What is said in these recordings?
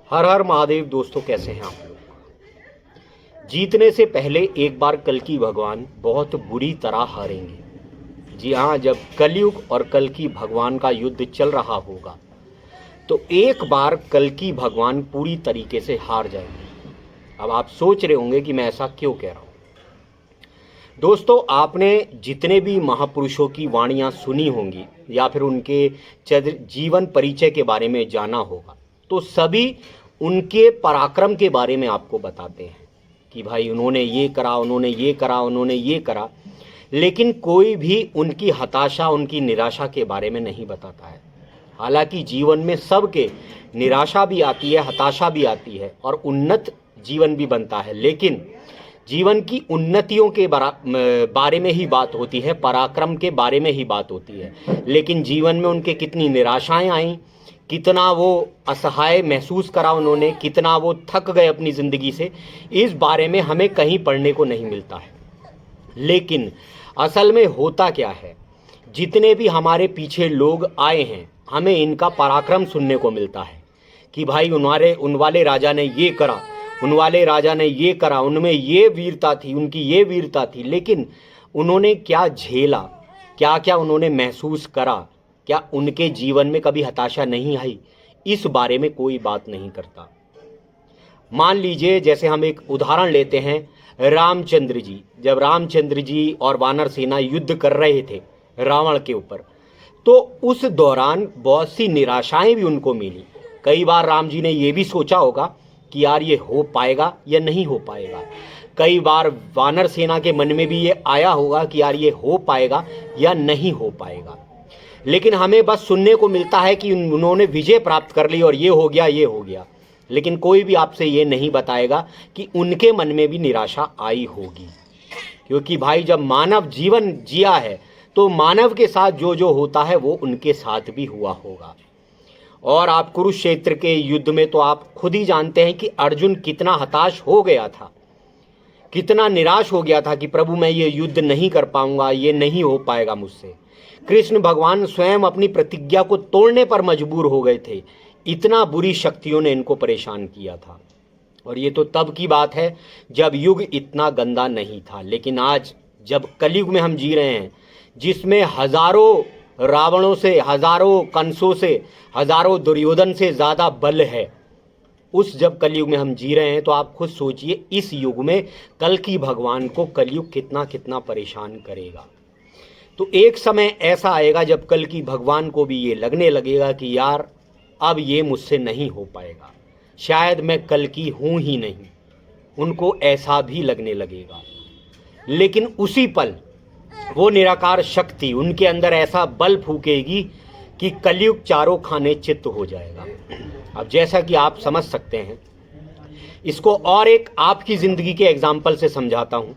हर हर महादेव। दोस्तों, कैसे हैं आप लोग? जीतने से पहले एक बार कल्कि भगवान बहुत बुरी तरह हारेंगे। जी हाँ, जब कलयुग और कल्कि भगवान का युद्ध चल रहा होगा तो एक बार कल्कि भगवान पूरी तरीके से हार जाएंगे। अब आप सोच रहे होंगे कि मैं ऐसा क्यों कह रहा हूँ। दोस्तों, आपने जितने भी महापुरुषों की वाणियाँ सुनी होंगी या फिर उनके जीवन परिचय के बारे में जाना होगा, तो सभी उनके पराक्रम के बारे में आपको बताते हैं कि भाई उन्होंने ये करा, उन्होंने ये करा, उन्होंने ये करा। लेकिन कोई भी उनकी हताशा, उनकी निराशा के बारे में नहीं बताता है। हालांकि जीवन में सबके निराशा भी आती है, हताशा भी आती है और उन्नत जीवन भी बनता है, लेकिन जीवन की उन्नतियों के बारे में ही बात होती है, पराक्रम के बारे में ही बात होती है। लेकिन जीवन में उनके कितनी निराशाएं आईं, कितना वो असहाय महसूस करा उन्होंने, कितना वो थक गए अपनी ज़िंदगी से, इस बारे में हमें कहीं पढ़ने को नहीं मिलता है। लेकिन असल में होता क्या है, जितने भी हमारे पीछे लोग आए हैं, हमें इनका पराक्रम सुनने को मिलता है कि भाई उन वाले राजा ने ये करा, उन वाले राजा ने ये करा, उनमें ये वीरता थी, उनकी ये वीरता थी। लेकिन उन्होंने क्या झेला, क्या क्या उन्होंने महसूस करा, क्या उनके जीवन में कभी हताशा नहीं आई, इस बारे में कोई बात नहीं करता। मान लीजिए, जैसे हम एक उदाहरण लेते हैं रामचंद्र जी। जब रामचंद्र जी और वानर सेना युद्ध कर रहे थे रावण के ऊपर, तो उस दौरान बहुत सी निराशाएं भी उनको मिली। कई बार राम जी ने ये भी सोचा होगा कि यार ये हो पाएगा या नहीं हो पाएगा। कई बार वानर सेना के मन में भी ये आया होगा कि यार ये हो पाएगा या नहीं हो पाएगा। लेकिन हमें बस सुनने को मिलता है कि उन्होंने विजय प्राप्त कर ली और ये हो गया, ये हो गया। लेकिन कोई भी आपसे ये नहीं बताएगा कि उनके मन में भी निराशा आई होगी। क्योंकि भाई, जब मानव जीवन जिया है तो मानव के साथ जो जो होता है वो उनके साथ भी हुआ होगा। और आप कुरुक्षेत्र के युद्ध में तो आप खुद ही जानते हैं कि अर्जुन कितना हताश हो गया था, कितना निराश हो गया था कि प्रभु मैं ये युद्ध नहीं कर पाऊंगा, ये नहीं हो पाएगा मुझसे। कृष्ण भगवान स्वयं अपनी प्रतिज्ञा को तोड़ने पर मजबूर हो गए थे, इतना बुरी शक्तियों ने इनको परेशान किया था। और ये तो तब की बात है जब युग इतना गंदा नहीं था। लेकिन आज जब कलयुग में हम जी रहे हैं, जिसमें हजारों रावणों से, हजारों कंसों से, हजारों दुर्योधन से ज़्यादा बल है, उस जब कलयुग में हम जी रहे हैं, तो आप खुद सोचिए इस युग में कल्कि भगवान को कलयुग कितना कितना परेशान करेगा। तो एक समय ऐसा आएगा जब कल्कि भगवान को भी ये लगने लगेगा कि यार अब ये मुझसे नहीं हो पाएगा, शायद मैं कल्कि हूँ ही नहीं। उनको ऐसा भी लगने लगेगा। लेकिन उसी पल वो निराकार शक्ति उनके अंदर ऐसा बल फूकेगी कि कलयुग चारों खाने चित्त हो जाएगा। अब जैसा कि आप समझ सकते हैं, इसको और एक आपकी ज़िंदगी के एग्जाम्पल से समझाता हूँ।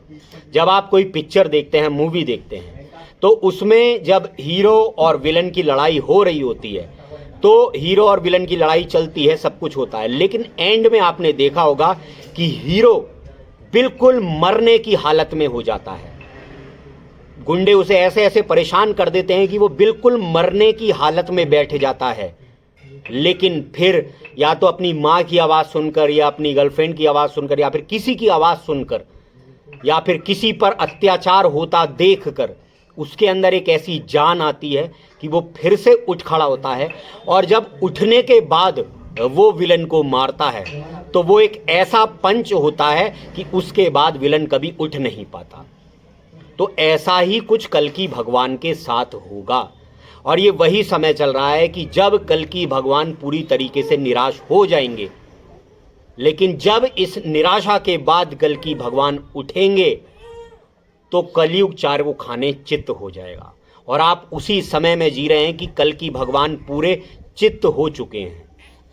जब आप कोई पिक्चर देखते हैं, मूवी देखते हैं, तो उसमें जब हीरो और विलन की लड़ाई हो रही होती है, तो हीरो और विलन की लड़ाई चलती है, सब कुछ होता है, लेकिन एंड में आपने देखा होगा कि हीरो बिल्कुल मरने की हालत में हो जाता है। गुंडे उसे ऐसे ऐसे परेशान कर देते हैं कि वो बिल्कुल मरने की हालत में बैठ जाता है। लेकिन फिर या तो अपनी माँ की आवाज़ सुनकर, या अपनी गर्लफ्रेंड की आवाज़ सुनकर, या फिर किसी की आवाज़ सुनकर, या फिर किसी पर अत्याचार होता देखकर उसके अंदर एक ऐसी जान आती है कि वो फिर से उठ खड़ा होता है। और जब उठने के बाद वो विलन को मारता है, तो वो एक ऐसा पंच होता है कि उसके बाद विलन कभी उठ नहीं पाता। तो ऐसा ही कुछ कल्कि भगवान के साथ होगा। और ये वही समय चल रहा है कि जब कल्कि भगवान पूरी तरीके से निराश हो जाएंगे। लेकिन जब इस निराशा के बाद कल्कि भगवान उठेंगे तो कलयुग चारों खाने चित्त हो जाएगा। और आप उसी समय में जी रहे हैं कि कल्कि भगवान पूरे चित्त हो चुके हैं।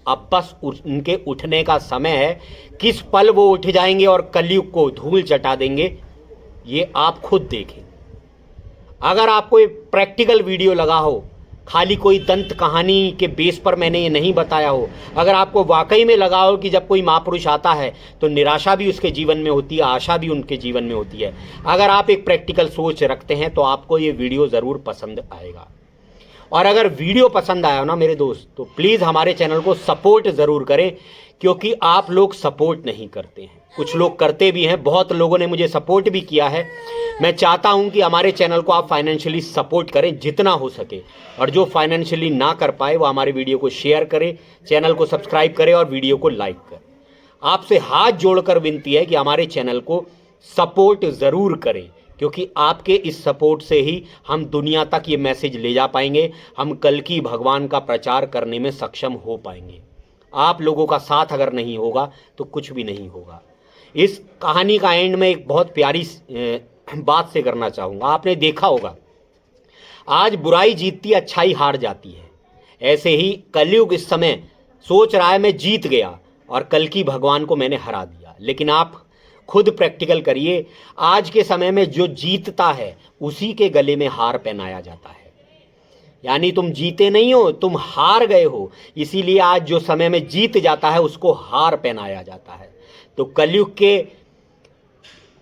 अब बस उनके उठने का समय है। किस पल वो उठ जाएंगे और कलयुग को धूल चटा देंगे, ये आप खुद देखें। अगर आपको ये प्रैक्टिकल वीडियो लगा हो, खाली कोई दंत कहानी के बेस पर मैंने ये नहीं बताया हो, अगर आपको वाकई में लगा हो कि जब कोई महापुरुष आता है तो निराशा भी उसके जीवन में होती है, आशा भी उनके जीवन में होती है, अगर आप एक प्रैक्टिकल सोच रखते हैं तो आपको ये वीडियो ज़रूर पसंद आएगा। और अगर वीडियो पसंद आया हो ना मेरे दोस्त, तो प्लीज़ हमारे चैनल को सपोर्ट ज़रूर करें, क्योंकि आप लोग सपोर्ट नहीं करते हैं। कुछ लोग करते भी हैं, बहुत लोगों ने मुझे सपोर्ट भी किया है। मैं चाहता हूं कि हमारे चैनल को आप फाइनेंशियली सपोर्ट करें जितना हो सके, और जो फाइनेंशियली ना कर पाए वो हमारे वीडियो को शेयर करें, चैनल को सब्सक्राइब करें और वीडियो को लाइक करें। आपसे हाथ जोड़कर विनती है कि हमारे चैनल को सपोर्ट ज़रूर करें, क्योंकि आपके इस सपोर्ट से ही हम दुनिया तक ये मैसेज ले जा पाएंगे, हम कल्कि भगवान का प्रचार करने में सक्षम हो पाएंगे। आप लोगों का साथ अगर नहीं होगा तो कुछ भी नहीं होगा। इस कहानी का एंड में एक बहुत प्यारी बात से करना चाहूँगा। आपने देखा होगा, आज बुराई जीतती, अच्छाई हार जाती है। ऐसे ही कलयुग इस समय सोच रहा है मैं जीत गया और कल्कि भगवान को मैंने हरा दिया, लेकिन आप खुद प्रैक्टिकल करिए। आज के समय में जो जीतता है उसी के गले में हार पहनाया जाता है। यानी तुम जीते नहीं हो, तुम हार गए हो, इसीलिए आज जो समय में जीत जाता है उसको हार पहनाया जाता है। तो कलयुग के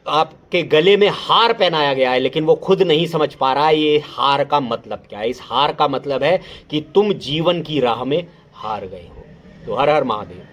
आपके गले में हार पहनाया गया है, लेकिन वो खुद नहीं समझ पा रहा है ये हार का मतलब क्या है। इस हार का मतलब है कि तुम जीवन की राह में हार गए हो। तो हर हर महादेव।